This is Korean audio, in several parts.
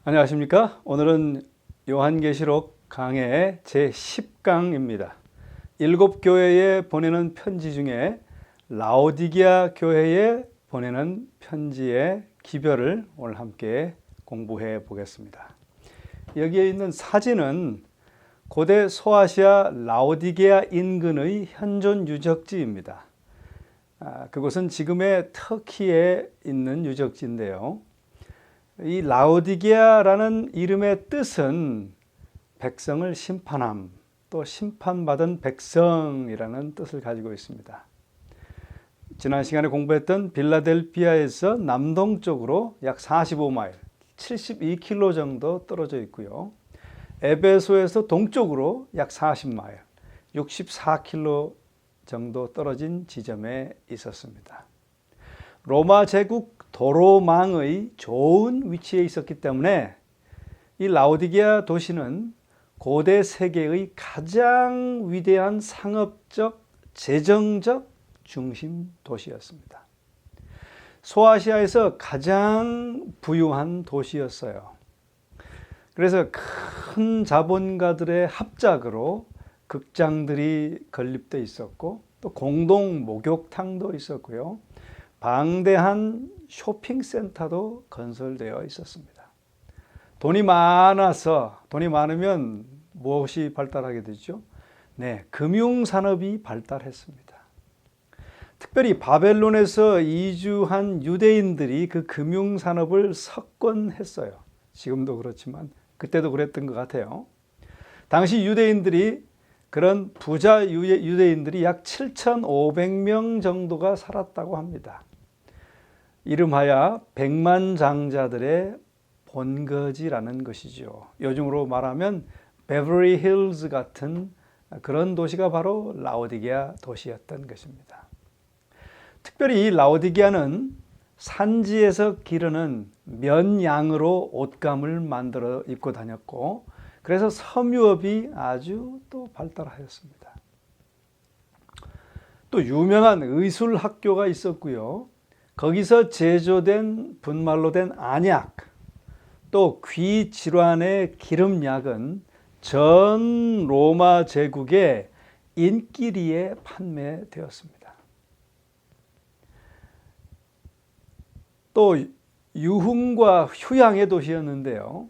안녕하십니까? 오늘은 요한계시록 강해 제10강입니다. 7교회에 보내는 편지 중에 라오디게아 교회에 보내는 편지의 기별을 오늘 함께 공부해 보겠습니다. 여기에 있는 사진은 고대 소아시아 라오디게아 인근의 현존 유적지입니다. 그곳은 지금의 터키에 있는 유적지인데요. 이 라오디게아라는 이름의 뜻은 백성을 심판함, 또 심판받은 백성이라는 뜻을 가지고 있습니다. 지난 시간에 공부했던 빌라델피아에서 남동쪽으로 약 45마일, 72km 정도 떨어져 있고요. 에베소에서 동쪽으로 약 40마일, 64km 정도 떨어진 지점에 있었습니다. 로마 제국 도로망의 좋은 위치에 있었기 때문에 이 라오디게아 도시는 고대 세계의 가장 위대한 상업적, 재정적 중심 도시였습니다. 소아시아에서 가장 부유한 도시였어요. 그래서 큰 자본가들의 합작으로 극장들이 건립되어 있었고 또 공동 목욕탕도 있었고요. 방대한 쇼핑센터도 건설되어 있었습니다. 돈이 많으면 무엇이 발달하게 되죠? 네, 금융산업이 발달했습니다. 특별히 바벨론에서 이주한 유대인들이 그 금융산업을 석권했어요. 지금도 그렇지만 그때도 그랬던 것 같아요. 당시 유대인들이 그런 부자 유대인들이 약 7,500명 정도가 살았다고 합니다. 이름하여 백만장자들의 본거지라는 것이죠. 요즘으로 말하면 베버리 힐즈 같은 그런 도시가 바로 라오디게아 도시였던 것입니다. 특별히 이 라오디게아는 산지에서 기르는 면양으로 옷감을 만들어 입고 다녔고 그래서 섬유업이 아주 또 발달하였습니다. 또 유명한 의술 학교가 있었고요. 거기서 제조된 분말로 된 안약, 또 귀 질환의 기름약은 전 로마 제국의 인기리에 판매되었습니다. 또 유흥과 휴양의 도시였는데요.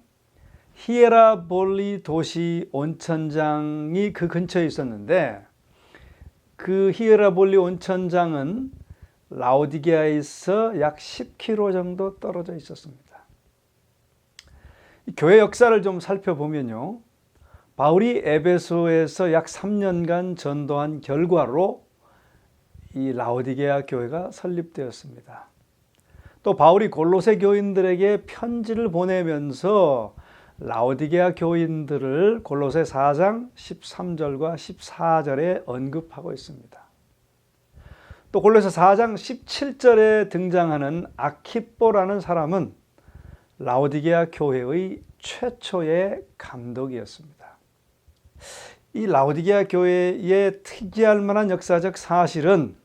히에라볼리 도시 온천장이 그 근처에 있었는데 그 히에라볼리 온천장은 라오디게아에서 약 10km 정도 떨어져 있었습니다. 교회 역사를 좀 살펴보면요. 바울이 에베소에서 약 3년간 전도한 결과로 이 라오디게아 교회가 설립되었습니다. 또 바울이 골로새 교인들에게 편지를 보내면서 라오디게아 교인들을 골로새 4장 13절과 14절에 언급하고 있습니다. 또 골로새 4장 17절에 등장하는 아키뽀라는 사람은 라오디게아 교회의 최초의 감독이었습니다. 이 라오디게아 교회의 특이할 만한 역사적 사실은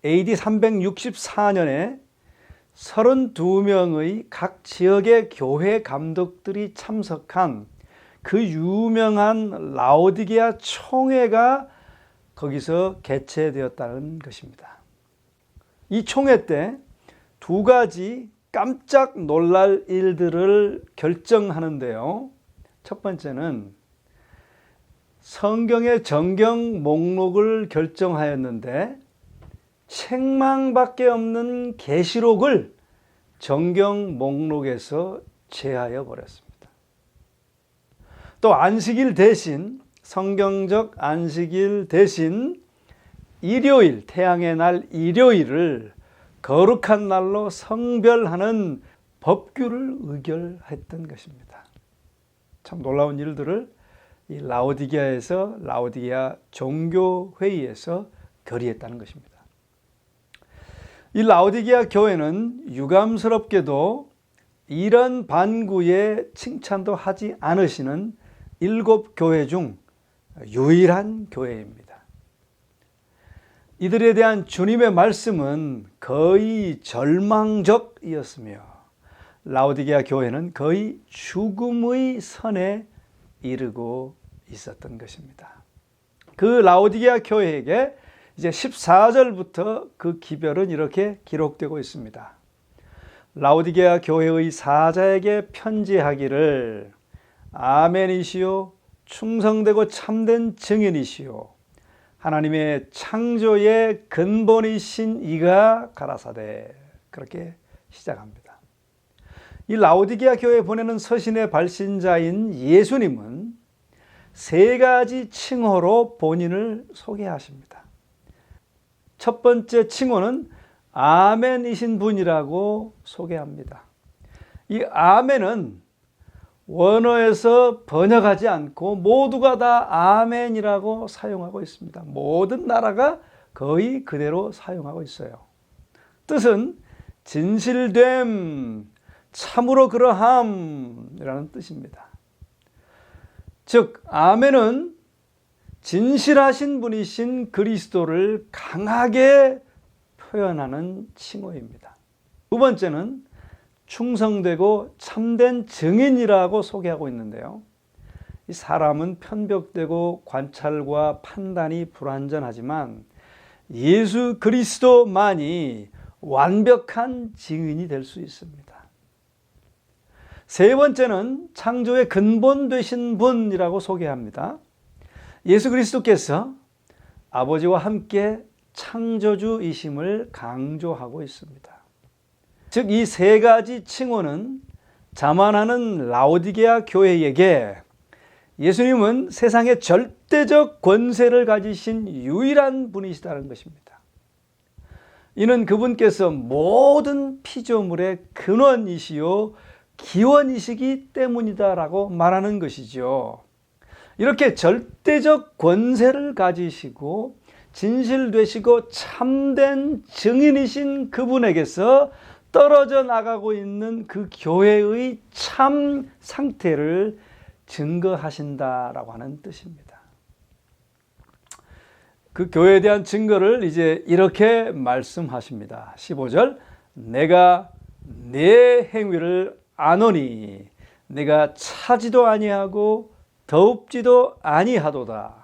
AD 364년에 32명의 각 지역의 교회 감독들이 참석한 그 유명한 라오디게아 총회가 거기서 개최되었다는 것입니다. 이 총회 때 두 가지 깜짝 놀랄 일들을 결정하는데요. 첫 번째는 성경의 정경 목록을 결정하였는데 책망밖에 없는 계시록을 정경 목록에서 제하여 버렸습니다. 또 안식일 대신 성경적 안식일 대신 일요일, 태양의 날 일요일을 거룩한 날로 성별하는 법규를 의결했던 것입니다. 참 놀라운 일들을 이 라오디게아 종교회의에서 결의했다는 것입니다. 이 라오디게아 교회는 유감스럽게도 이런 반구에 칭찬도 하지 않으시는 7교회 중 유일한 교회입니다. 이들에 대한 주님의 말씀은 거의 절망적이었으며 라오디게아 교회는 거의 죽음의 선에 이르고 있었던 것입니다. 그 라오디게아 교회에게 이제 14절부터 그 기별은 이렇게 기록되고 있습니다. 라오디게아 교회의 사자에게 편지하기를 아멘이시요 충성되고 참된 증인이시요 하나님의 창조의 근본이신 이가 가라사대, 그렇게 시작합니다. 이 라오디게아 교회에 보내는 서신의 발신자인 예수님은 세 가지 칭호로 본인을 소개하십니다. 첫 번째 칭호는 아멘이신 분이라고 소개합니다. 이 아멘은 원어에서 번역하지 않고 모두가 다 아멘이라고 사용하고 있습니다. 모든 나라가 거의 그대로 사용하고 있어요. 뜻은 진실됨, 참으로 그러함이라는 뜻입니다. 즉 아멘은 진실하신 분이신 그리스도를 강하게 표현하는 칭호입니다. 두 번째는 충성되고 참된 증인이라고 소개하고 있는데요. 이 사람은 편벽되고 관찰과 판단이 불완전하지만 예수 그리스도만이 완벽한 증인이 될 수 있습니다. 세 번째는 창조의 근본 되신 분이라고 소개합니다. 예수 그리스도께서 아버지와 함께 창조주이심을 강조하고 있습니다. 즉 이 세 가지 칭호는 자만하는 라오디게아 교회에게 예수님은 세상의 절대적 권세를 가지신 유일한 분이시다는 것입니다. 이는 그분께서 모든 피조물의 근원이시요 기원이시기 때문이다라고 말하는 것이죠. 이렇게 절대적 권세를 가지시고 진실되시고 참된 증인이신 그분에게서 떨어져 나가고 있는 그 교회의 참 상태를 증거하신다라고 하는 뜻입니다. 그 교회에 대한 증거를 이제 이렇게 말씀하십니다. 15절, 내가 내 행위를 아노니 내가 차지도 아니하고 더웁지도 아니하도다.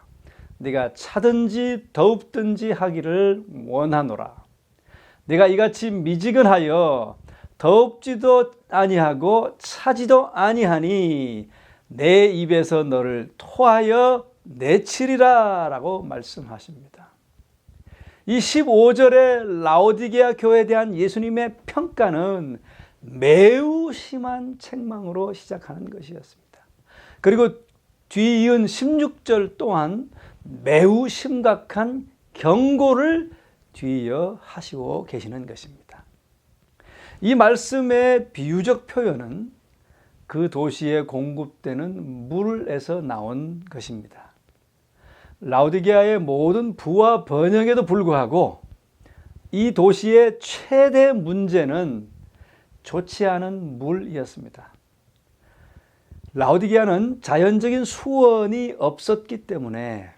네가 차든지 더웁든지 하기를 원하노라. 내가 이같이 미지근하여 더웁지도 아니하고 차지도 아니하니 내 입에서 너를 토하여 내치리라 라고 말씀하십니다. 이 15절의 라오디게아 교회에 대한 예수님의 평가는 매우 심한 책망으로 시작하는 것이었습니다. 그리고 뒤이은 16절 또한 매우 심각한 경고를 뒤이어 하시고 계시는 것입니다. 이 말씀의 비유적 표현은 그 도시에 공급되는 물에서 나온 것입니다. 라오디게아의 모든 부와 번영에도 불구하고 이 도시의 최대 문제는 좋지 않은 물이었습니다. 라오디게아는 자연적인 수원이 없었기 때문에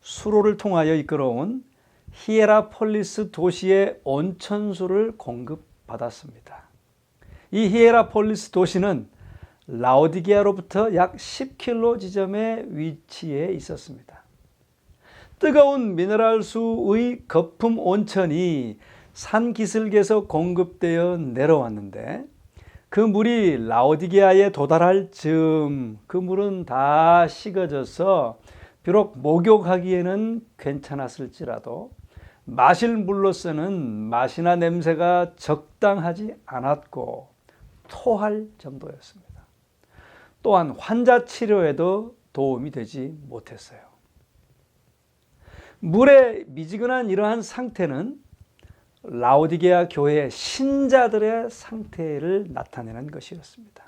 수로를 통하여 이끌어온 히에라폴리스 도시의 온천수를 공급받았습니다. 이 히에라폴리스 도시는 라오디게아로부터 약 10km 지점에 위치해 있었습니다. 뜨거운 미네랄수의 거품 온천이 산 기슭에서 공급되어 내려왔는데 그 물이 라오디게아에 도달할 즈음 그 물은 다 식어져서 비록 목욕하기에는 괜찮았을지라도 마실 물로서는 맛이나 냄새가 적당하지 않았고 토할 정도였습니다. 또한 환자 치료에도 도움이 되지 못했어요. 물의 미지근한 이러한 상태는 라오디게아 교회의 신자들의 상태를 나타내는 것이었습니다.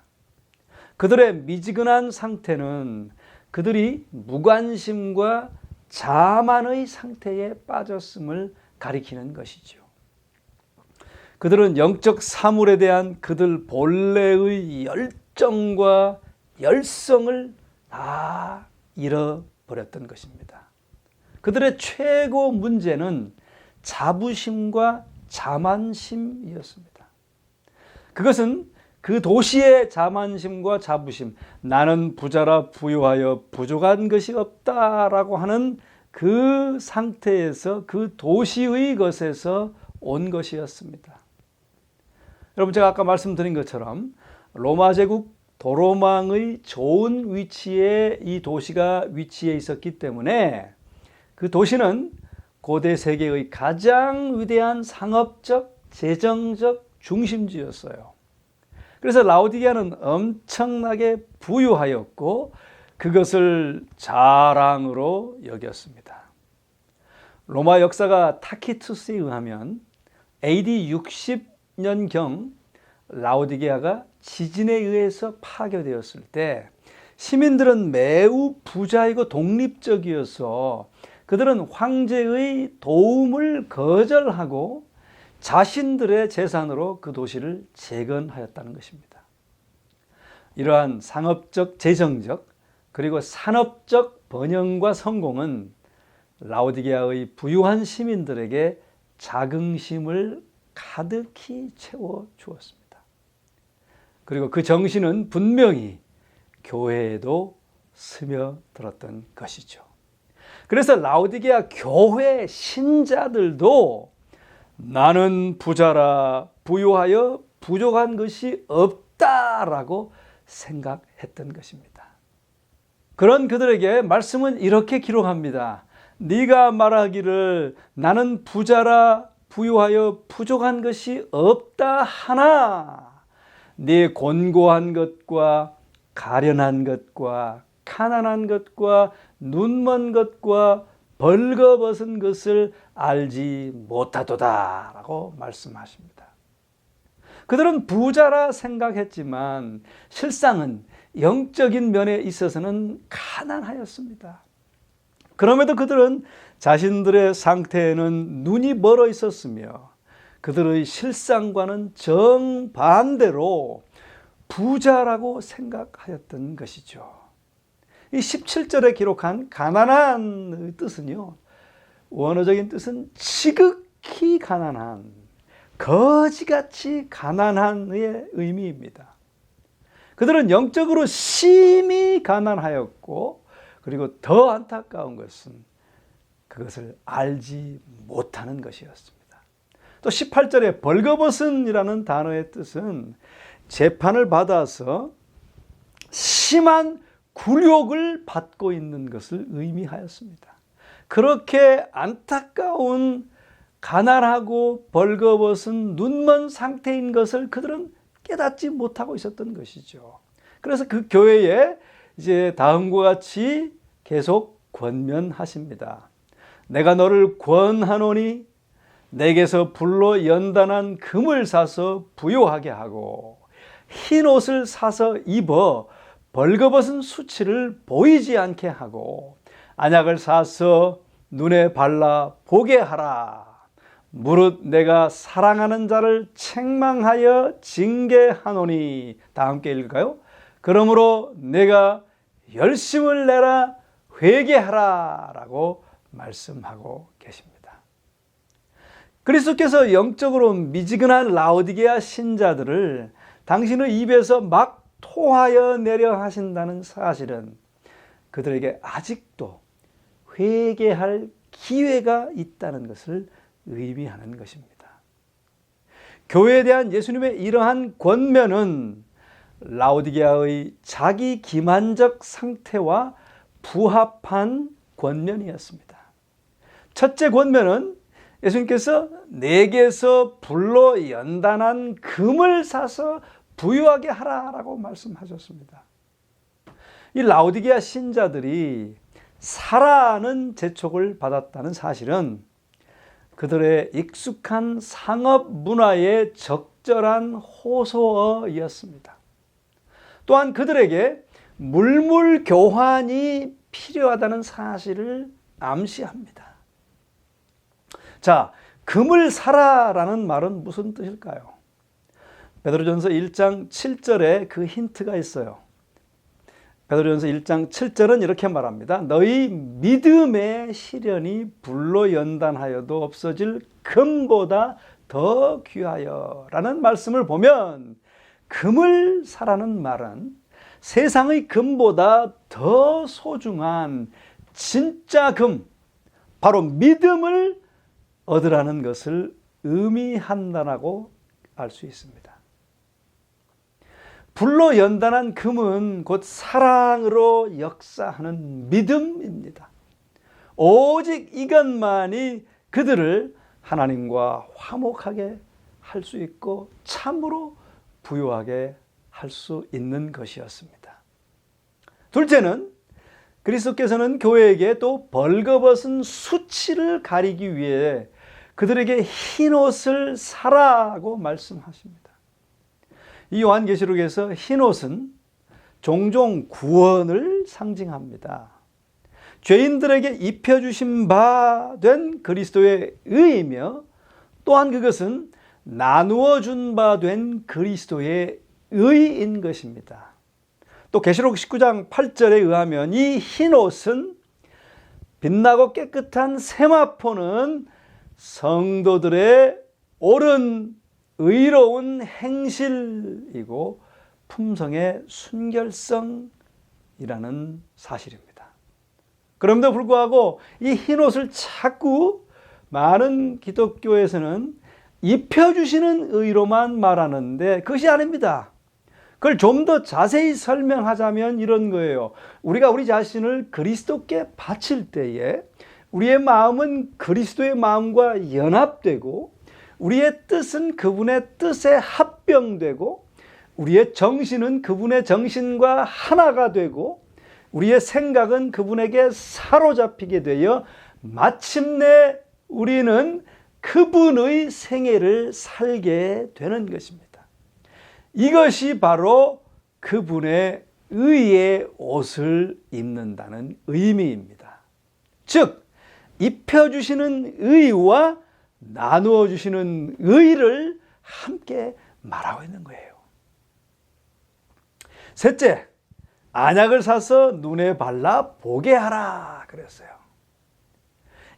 그들의 미지근한 상태는 그들이 무관심과 자만의 상태에 빠졌음을 가리키는 것이죠. 그들은 영적 사물에 대한 그들 본래의 열정과 열성을 다 잃어버렸던 것입니다. 그들의 최고 문제는 자부심과 자만심이었습니다. 그것은 그 도시의 자만심과 자부심, 나는 부자라 부유하여 부족한 것이 없다라고 하는 그 상태에서, 그 도시의 것에서 온 것이었습니다. 여러분, 제가 아까 말씀드린 것처럼 로마 제국 도로망의 좋은 위치에 이 도시가 위치해 있었기 때문에 그 도시는 고대 세계의 가장 위대한 상업적, 재정적 중심지였어요. 그래서 라오디게아는 엄청나게 부유하였고 그것을 자랑으로 여겼습니다. 로마 역사가 타키투스에 의하면 AD 60년경 라오디게아가 지진에 의해서 파괴되었을 때 시민들은 매우 부자이고 독립적이어서 그들은 황제의 도움을 거절하고 자신들의 재산으로 그 도시를 재건하였다는 것입니다. 이러한 상업적, 재정적, 그리고 산업적 번영과 성공은 라오디게아의 부유한 시민들에게 자긍심을 가득히 채워주었습니다. 그리고 그 정신은 분명히 교회에도 스며들었던 것이죠. 그래서 라오디게아 교회 신자들도 나는 부자라 부유하여 부족한 것이 없다라고 생각했던 것입니다. 그런 그들에게 말씀은 이렇게 기록합니다. 네가 말하기를 나는 부자라 부유하여 부족한 것이 없다 하나 네 곤고한 것과 가련한 것과 가난한 것과 눈먼 것과 벌거벗은 것을 알지 못하도다 라고 말씀하십니다. 그들은 부자라 생각했지만 실상은 영적인 면에 있어서는 가난하였습니다. 그럼에도 그들은 자신들의 상태에는 눈이 멀어 있었으며 그들의 실상과는 정반대로 부자라고 생각하였던 것이죠. 이 17절에 기록한 가난한 뜻은요, 원어적인 뜻은 지극히 가난한, 거지같이 가난한의 의미입니다. 그들은 영적으로 심히 가난하였고, 그리고 더 안타까운 것은 그것을 알지 못하는 것이었습니다. 또 18절에 벌거벗은이라는 단어의 뜻은 재판을 받아서 심한 굴욕을 받고 있는 것을 의미하였습니다. 그렇게 안타까운 가난하고 벌거벗은 눈먼 상태인 것을 그들은 깨닫지 못하고 있었던 것이죠. 그래서 그 교회에 이제 다음과 같이 계속 권면하십니다. 내가 너를 권하노니 내게서 불로 연단한 금을 사서 부요하게 하고 흰 옷을 사서 입어 벌거벗은 수치를 보이지 않게 하고 안약을 사서 눈에 발라 보게 하라. 무릇 내가 사랑하는 자를 책망하여 징계하노니. 다 함께 읽을까요? 그러므로 내가 열심을 내라 회개하라 라고 말씀하고 계십니다. 그리스도께서 영적으로 미지근한 라오디게아 신자들을 당신의 입에서 막 토하여 내려 하신다는 사실은 그들에게 아직도 회개할 기회가 있다는 것을 의미하는 것입니다. 교회에 대한 예수님의 이러한 권면은 라오디게아의 자기 기만적 상태와 부합한 권면이었습니다. 첫째 권면은 예수님께서 내게서 불로 연단한 금을 사서 부유하게 하라라고 말씀하셨습니다. 이 라오디게아 신자들이 사라는 재촉을 받았다는 사실은 그들의 익숙한 상업 문화의 적절한 호소어이었습니다. 또한 그들에게 물물 교환이 필요하다는 사실을 암시합니다. 자, 금을 사라라는 말은 무슨 뜻일까요? 베드로전서 1장 7절에 그 힌트가 있어요. 베드로전서 1장 7절은 이렇게 말합니다. 너희 믿음의 시련이 불로 연단하여도 없어질 금보다 더 귀하여 라는 말씀을 보면 금을 사라는 말은 세상의 금보다 더 소중한 진짜 금, 바로 믿음을 얻으라는 것을 의미한다라고 알 수 있습니다. 불로 연단한 금은 곧 사랑으로 역사하는 믿음입니다. 오직 이것만이 그들을 하나님과 화목하게 할 수 있고 참으로 부유하게 할 수 있는 것이었습니다. 둘째는 그리스도께서는 교회에게 또 벌거벗은 수치를 가리기 위해 그들에게 흰옷을 사라고 말씀하십니다. 이 요한계시록에서 흰옷은 종종 구원을 상징합니다. 죄인들에게 입혀주신 바 된 그리스도의 의이며 또한 그것은 나누어 준 바 된 그리스도의 의인 것입니다. 또 계시록 19장 8절에 의하면 이 흰옷은 빛나고 깨끗한 세마포는 성도들의 옳은 의로운 행실이고 품성의 순결성이라는 사실입니다. 그럼에도 불구하고 이 흰옷을 자꾸 많은 기독교에서는 입혀주시는 의로만 말하는데 그것이 아닙니다. 그걸 좀 더 자세히 설명하자면 이런 거예요. 우리가 우리 자신을 그리스도께 바칠 때에 우리의 마음은 그리스도의 마음과 연합되고 우리의 뜻은 그분의 뜻에 합병되고 우리의 정신은 그분의 정신과 하나가 되고 우리의 생각은 그분에게 사로잡히게 되어 마침내 우리는 그분의 생애를 살게 되는 것입니다. 이것이 바로 그분의 의의 옷을 입는다는 의미입니다. 즉 입혀주시는 의와 나누어 주시는 의를 함께 말하고 있는 거예요. 셋째, 안약을 사서 눈에 발라 보게 하라 그랬어요.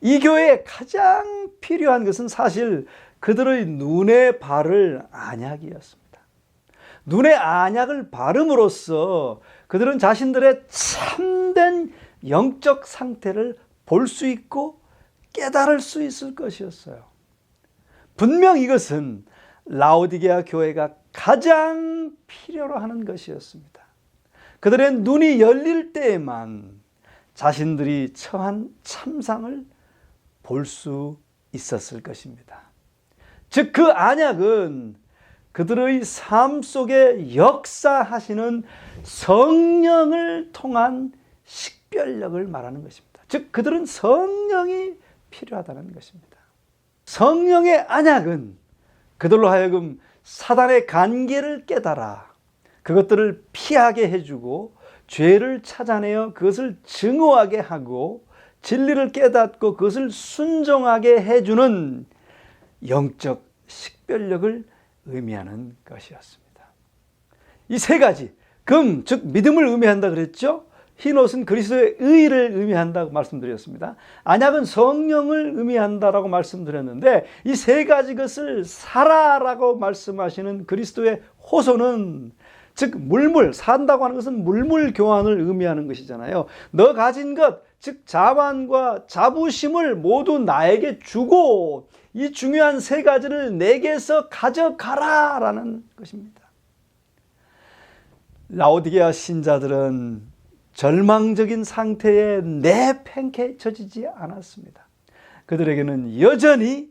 이 교회에 가장 필요한 것은 사실 그들의 눈에 바를 안약이었습니다. 눈에 안약을 바름으로써 그들은 자신들의 참된 영적 상태를 볼 수 있고 깨달을 수 있을 것이었어요. 분명 이것은 라오디게아 교회가 가장 필요로 하는 것이었습니다. 그들의 눈이 열릴 때에만 자신들이 처한 참상을 볼 수 있었을 것입니다. 즉 그 안약은 그들의 삶 속에 역사하시는 성령을 통한 식별력을 말하는 것입니다. 즉 그들은 성령이 필요하다는 것입니다. 성령의 안약은 그들로 하여금 사단의 관계를 깨달아 그것들을 피하게 해주고 죄를 찾아내어 그것을 증오하게 하고 진리를 깨닫고 그것을 순종하게 해주는 영적 식별력을 의미하는 것이었습니다. 이 세 가지, 금, 즉 믿음을 의미한다 그랬죠? 흰옷은 그리스도의 의를 의미한다고 말씀드렸습니다. 안약은 성령을 의미한다라고 말씀드렸는데 이 세 가지 것을 사라라고 말씀하시는 그리스도의 호소는 즉 물물, 산다고 하는 것은 물물 교환을 의미하는 것이잖아요. 너 가진 것, 즉 자만과 자부심을 모두 나에게 주고 이 중요한 세 가지를 내게서 가져가라라는 것입니다. 라오디게아 신자들은 절망적인 상태에 내팽개쳐지지 않았습니다. 그들에게는 여전히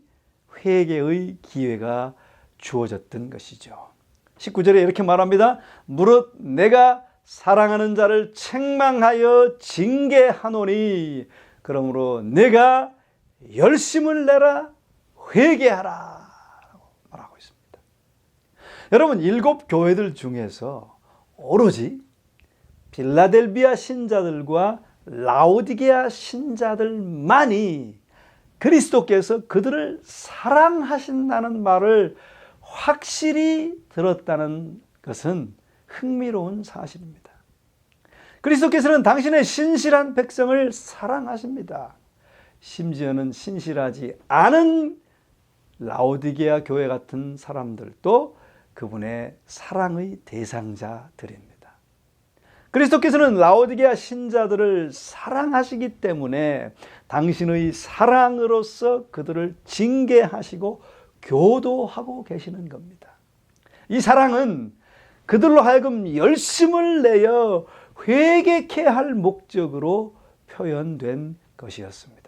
회개의 기회가 주어졌던 것이죠. 19절에 이렇게 말합니다. 무릇 내가 사랑하는 자를 책망하여 징계하노니 그러므로 내가 열심을 내라 회개하라 라고 말하고 있습니다. 여러분 7 교회들 중에서 오로지 빌라델비아 신자들과 라오디게아 신자들만이 그리스도께서 그들을 사랑하신다는 말을 확실히 들었다는 것은 흥미로운 사실입니다. 그리스도께서는 당신의 신실한 백성을 사랑하십니다. 심지어는 신실하지 않은 라오디게아 교회 같은 사람들도 그분의 사랑의 대상자들입니다. 그리스도께서는 라오디게아 신자들을 사랑하시기 때문에 당신의 사랑으로서 그들을 징계하시고 교도하고 계시는 겁니다. 이 사랑은 그들로 하여금 열심을 내어 회개케 할 목적으로 표현된 것이었습니다.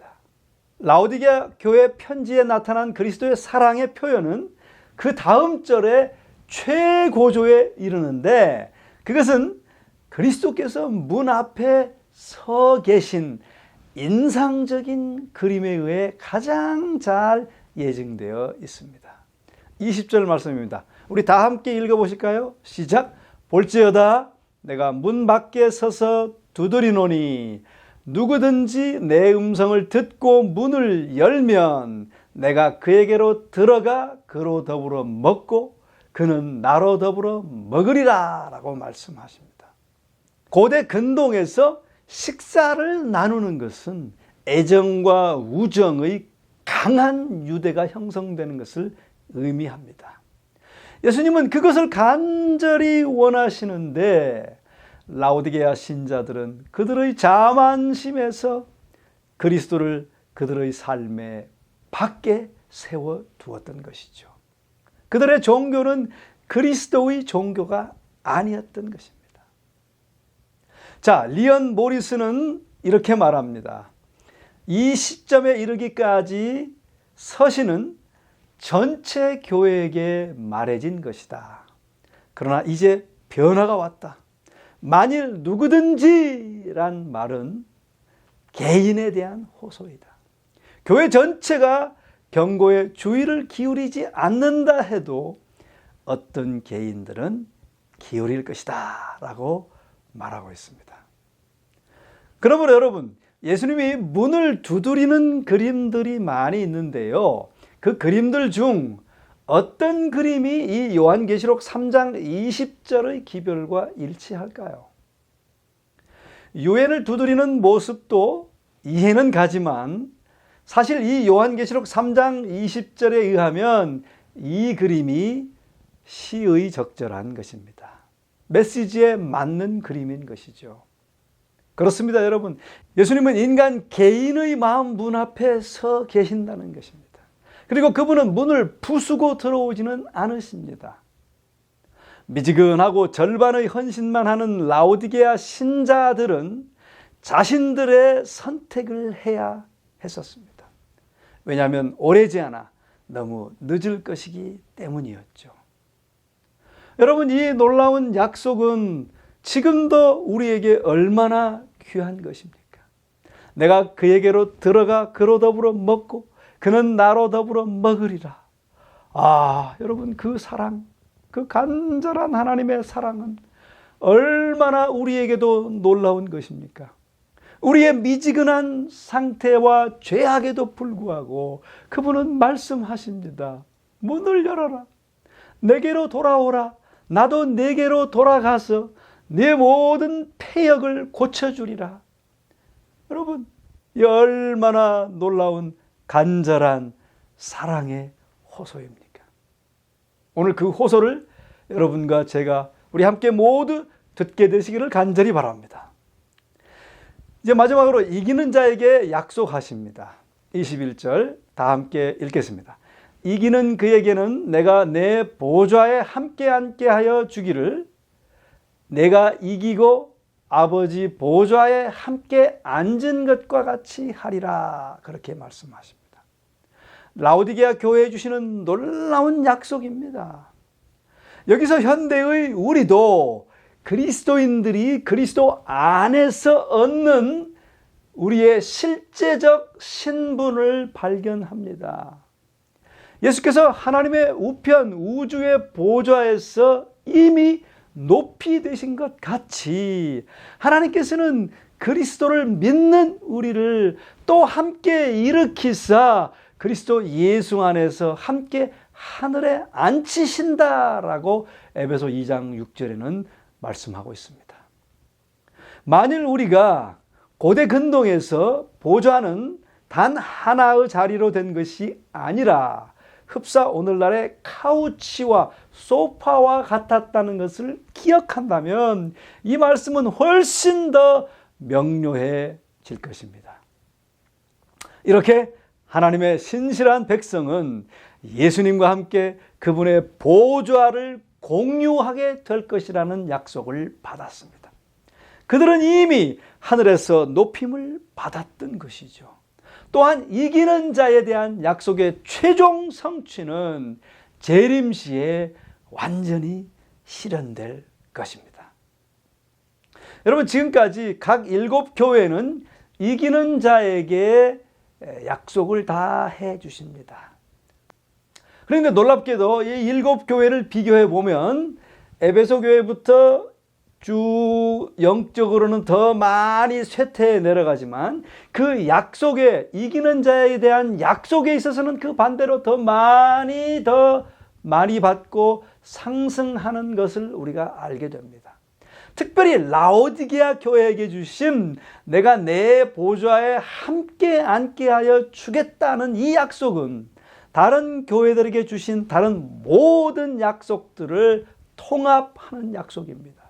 라오디게아 교회 편지에 나타난 그리스도의 사랑의 표현은 그 다음 절에 최고조에 이르는데, 그것은 그리스도께서 문 앞에 서 계신 인상적인 그림에 의해 가장 잘 예증되어 있습니다. 20절 말씀입니다. 우리 다 함께 읽어보실까요? 시작. 볼지어다 내가 문 밖에 서서 두드리노니 누구든지 내 음성을 듣고 문을 열면 내가 그에게로 들어가 그로 더불어 먹고 그는 나로 더불어 먹으리라 라고 말씀하십니다. 고대 근동에서 식사를 나누는 것은 애정과 우정의 강한 유대가 형성되는 것을 의미합니다. 예수님은 그것을 간절히 원하시는데 라오디게아 신자들은 그들의 자만심에서 그리스도를 그들의 삶에 밖에 세워두었던 것이죠. 그들의 종교는 그리스도의 종교가 아니었던 것입니다. 자, 리언 모리스는 이렇게 말합니다. 이 시점에 이르기까지 서신은 전체 교회에게 말해진 것이다. 그러나 이제 변화가 왔다. 만일 누구든지란 말은 개인에 대한 호소이다. 교회 전체가 경고에 주의를 기울이지 않는다 해도 어떤 개인들은 기울일 것이다 라고 말하고 있습니다. 그러므로 여러분, 예수님이 문을 두드리는 그림들이 많이 있는데요. 그 그림들 중 어떤 그림이 이 요한계시록 3장 20절의 기별과 일치할까요? 유엔을 두드리는 모습도 이해는 가지만 사실 이 요한계시록 3장 20절에 의하면 이 그림이 시의 적절한 것입니다. 메시지에 맞는 그림인 것이죠. 그렇습니다, 여러분. 예수님은 인간 개인의 마음 문 앞에 서 계신다는 것입니다. 그리고 그분은 문을 부수고 들어오지는 않으십니다. 미지근하고 절반의 헌신만 하는 라오디게아 신자들은 자신들의 선택을 해야 했었습니다. 왜냐하면 오래지 않아 너무 늦을 것이기 때문이었죠. 여러분, 이 놀라운 약속은 지금도 우리에게 얼마나 귀한 것입니까? 내가 그에게로 들어가 그로 더불어 먹고 그는 나로 더불어 먹으리라. 아, 여러분, 그 사랑, 그 간절한 하나님의 사랑은 얼마나 우리에게도 놀라운 것입니까? 우리의 미지근한 상태와 죄악에도 불구하고 그분은 말씀하십니다. 문을 열어라. 내게로 돌아오라. 나도 내게로 돌아가서 내 모든 패역을 고쳐주리라. 여러분, 이 얼마나 놀라운 간절한 사랑의 호소입니까? 오늘 그 호소를 여러분과 제가 우리 함께 모두 듣게 되시기를 간절히 바랍니다. 이제 마지막으로 이기는 자에게 약속하십니다. 21절 다 함께 읽겠습니다. 이기는 그에게는 내가 내 보좌에 함께 앉게 하여 주기를 내가 이기고 아버지 보좌에 함께 앉은 것과 같이 하리라. 그렇게 말씀하십니다. 라오디게아 교회에 주시는 놀라운 약속입니다. 여기서 현대의 우리도 그리스도인들이 그리스도 안에서 얻는 우리의 실제적 신분을 발견합니다. 예수께서 하나님의 우편 우주의 보좌에서 이미 높이 되신 것 같이 하나님께서는 그리스도를 믿는 우리를 또 함께 일으키사 그리스도 예수 안에서 함께 하늘에 앉히신다라고 에베소 2장 6절에는 말씀하고 있습니다. 만일 우리가 고대 근동에서 보좌는 단 하나의 자리로 된 것이 아니라 흡사 오늘날의 카우치와 소파와 같았다는 것을 기억한다면 이 말씀은 훨씬 더 명료해질 것입니다. 이렇게 하나님의 신실한 백성은 예수님과 함께 그분의 보좌를 공유하게 될 것이라는 약속을 받았습니다. 그들은 이미 하늘에서 높임을 받았던 것이죠. 또한 이기는 자에 대한 약속의 최종 성취는 재림시에 완전히 실현될 것입니다. 여러분, 지금까지 각 7교회는 이기는 자에게 약속을 다 해주십니다. 그런데 놀랍게도 이 7교회를 비교해 보면 에베소 교회부터 쭉 영적으로는 더 많이 쇠퇴해 내려가지만 그 약속에, 이기는 자에 대한 약속에 있어서는 그 반대로 더 많이 받고 상승하는 것을 우리가 알게 됩니다. 특별히 라오디게아 교회에게 주신 내가 내 보좌에 함께 앉게 하여 주겠다는 이 약속은 다른 교회들에게 주신 다른 모든 약속들을 통합하는 약속입니다.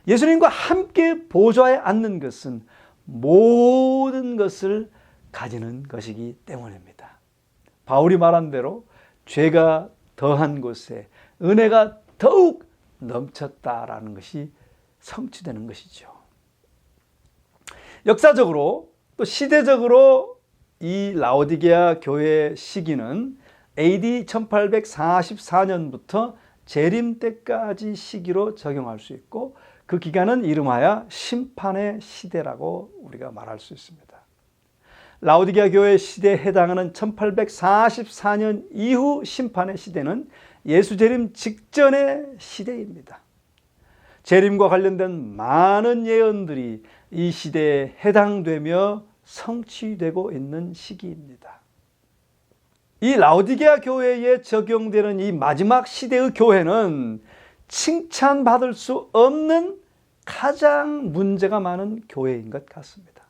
예수님과 함께 보좌에 앉는 것은 모든 것을 가지는 것이기 때문입니다. 바울이 말한 대로 죄가 더한 곳에 은혜가 더욱 넘쳤다라는 것이 성취되는 것이죠. 역사적으로 또 시대적으로 이 라오디게아 교회 시기는 AD 1844년부터 재림 때까지 시기로 적용할 수 있고 그 기간은 이름하여 심판의 시대라고 우리가 말할 수 있습니다. 라오디게아 교회 시대에 해당하는 1844년 이후 심판의 시대는 예수 재림 직전의 시대입니다. 재림과 관련된 많은 예언들이 이 시대에 해당되며 성취되고 있는 시기입니다. 이 라오디게아 교회에 적용되는 이 마지막 시대의 교회는 칭찬받을 수 없는 가장 문제가 많은 교회인 것 같습니다.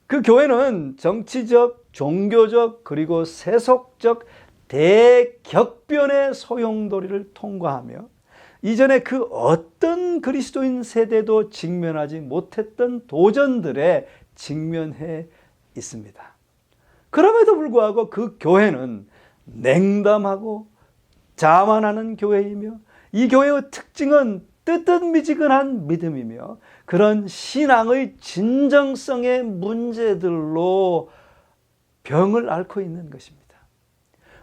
그 교회는 정치적, 종교적, 그리고 세속적 대격변의 소용돌이를 통과하며 이전에 그 어떤 그리스도인 세대도 직면하지 못했던 도전들에 직면해 있습니다. 그럼에도 불구하고 그 교회는 냉담하고 자만하는 교회이며 이 교회의 특징은 뜨뜻미지근한 믿음이며 그런 신앙의 진정성의 문제들로 병을 앓고 있는 것입니다.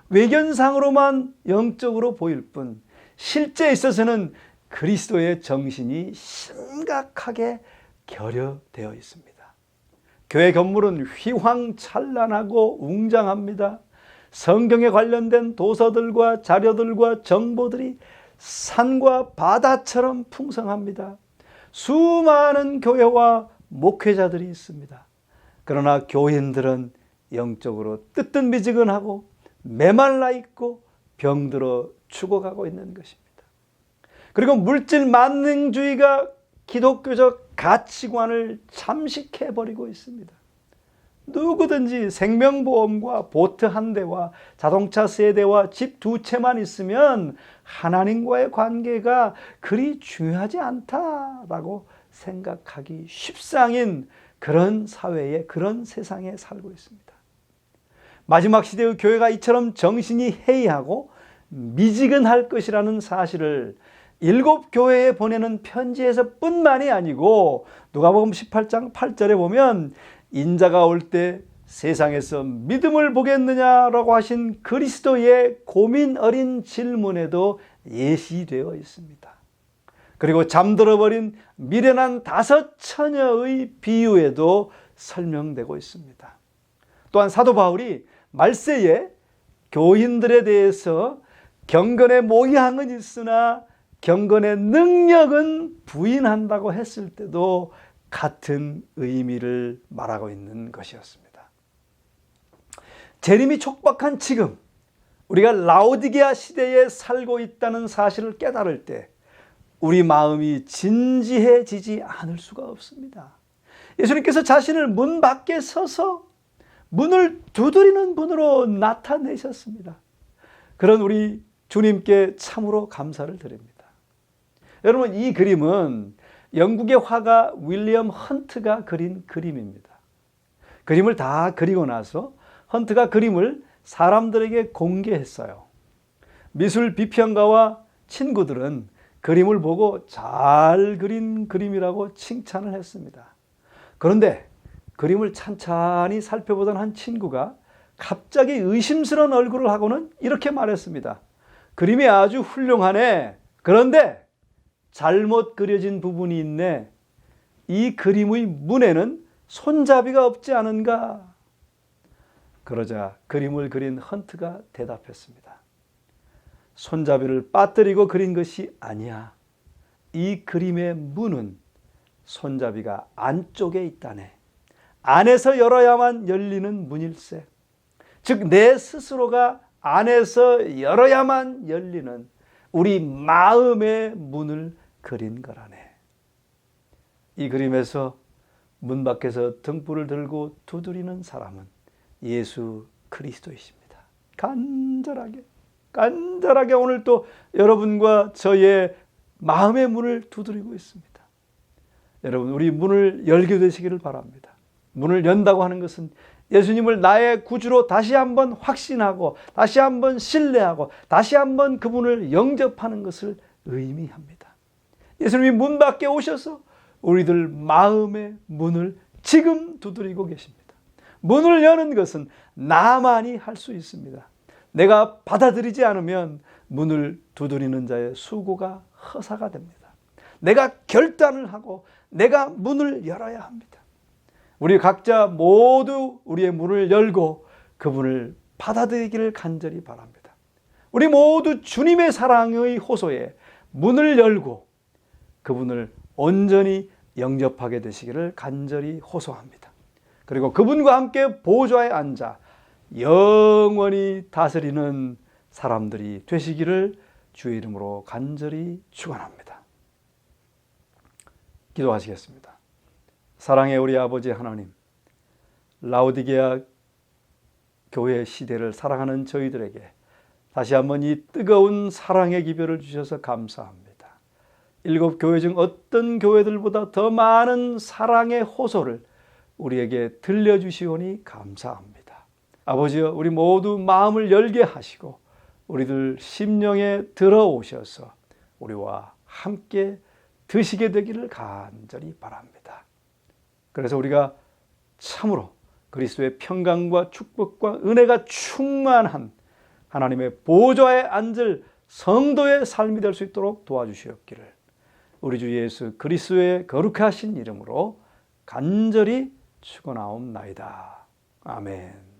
외견상으로만 영적으로 보일 뿐 실제에 있어서는 그리스도의 정신이 심각하게 결여되어 있습니다. 교회 건물은 휘황찬란하고 웅장합니다. 성경에 관련된 도서들과 자료들과 정보들이 산과 바다처럼 풍성합니다. 수많은 교회와 목회자들이 있습니다. 그러나 교인들은 영적으로 뜨뜻미지근하고 메말라 있고 병들어 죽어가고 있는 것입니다. 그리고 물질 만능주의가 기독교적 가치관을 잠식해버리고 있습니다. 누구든지 생명보험과 보트 한 대와 자동차 세 대와 집 두 채만 있으면 하나님과의 관계가 그리 중요하지 않다라고 생각하기 십상인 그런 사회에, 그런 세상에 살고 있습니다. 마지막 시대의 교회가 이처럼 정신이 해이하고 미지근할 것이라는 사실을 7교회에 보내는 편지에서 뿐만이 아니고 누가복음 18장 8절에 보면 인자가 올 때 세상에서 믿음을 보겠느냐라고 하신 그리스도의 고민 어린 질문에도 예시되어 있습니다. 그리고 잠들어버린 미련한 5 처녀의 비유에도 설명되고 있습니다. 또한 사도 바울이 말세에 교인들에 대해서 경건의 모양은 있으나 경건의 능력은 부인한다고 했을 때도 같은 의미를 말하고 있는 것이었습니다. 재림이 촉박한 지금 우리가 라오디게아 시대에 살고 있다는 사실을 깨달을 때 우리 마음이 진지해지지 않을 수가 없습니다. 예수님께서 자신을 문 밖에 서서 문을 두드리는 분으로 나타내셨습니다. 그런 우리 주님께 참으로 감사를 드립니다. 여러분, 이 그림은 영국의 화가 윌리엄 헌트가 그린 그림입니다. 그림을 다 그리고 나서 헌트가 그림을 사람들에게 공개했어요. 미술 비평가와 친구들은 그림을 보고 잘 그린 그림이라고 칭찬을 했습니다. 그런데 그림을 찬찬히 살펴보던 한 친구가 갑자기 의심스러운 얼굴을 하고는 이렇게 말했습니다. 그림이 아주 훌륭하네. 그런데 잘못 그려진 부분이 있네. 이 그림의 문에는 손잡이가 없지 않은가? 그러자 그림을 그린 헌트가 대답했습니다. 손잡이를 빠뜨리고 그린 것이 아니야. 이 그림의 문은 손잡이가 안쪽에 있다네. 안에서 열어야만 열리는 문일세. 즉, 내 스스로가 안에서 열어야만 열리는 우리 마음의 문을 그린 거라네. 이 그림에서 문 밖에서 등불을 들고 두드리는 사람은 예수 그리스도이십니다. 간절하게 오늘 또 여러분과 저의 마음의 문을 두드리고 있습니다. 여러분, 우리 문을 열게 되시기를 바랍니다. 문을 연다고 하는 것은 예수님을 나의 구주로 다시 한번 확신하고 다시 한번 신뢰하고 다시 한번 그분을 영접하는 것을 의미합니다. 예수님이 문 밖에 오셔서 우리들 마음의 문을 지금 두드리고 계십니다. 문을 여는 것은 나만이 할 수 있습니다. 내가 받아들이지 않으면 문을 두드리는 자의 수고가 허사가 됩니다. 내가 결단을 하고 내가 문을 열어야 합니다. 우리 각자 모두 우리의 문을 열고 그분을 받아들이기를 간절히 바랍니다. 우리 모두 주님의 사랑의 호소에 문을 열고 그분을 온전히 영접하게 되시기를 간절히 호소합니다. 그리고 그분과 함께 보좌에 앉아 영원히 다스리는 사람들이 되시기를 주의 이름으로 간절히 축원합니다. 기도하시겠습니다. 사랑의 우리 아버지 하나님, 라오디게아 교회 시대를 사랑하는 저희들에게 다시 한번 이 뜨거운 사랑의 기별을 주셔서 감사합니다. 7 교회 중 어떤 교회들보다 더 많은 사랑의 호소를 우리에게 들려주시오니 감사합니다. 아버지여, 우리 모두 마음을 열게 하시고 우리들 심령에 들어오셔서 우리와 함께 드시게 되기를 간절히 바랍니다. 그래서 우리가 참으로 그리스도의 평강과 축복과 은혜가 충만한 하나님의 보좌에 앉을 성도의 삶이 될 수 있도록 도와주시옵기를 우리 주 예수 그리스도의 거룩하신 이름으로 간절히 축원하옵나이다. 아멘.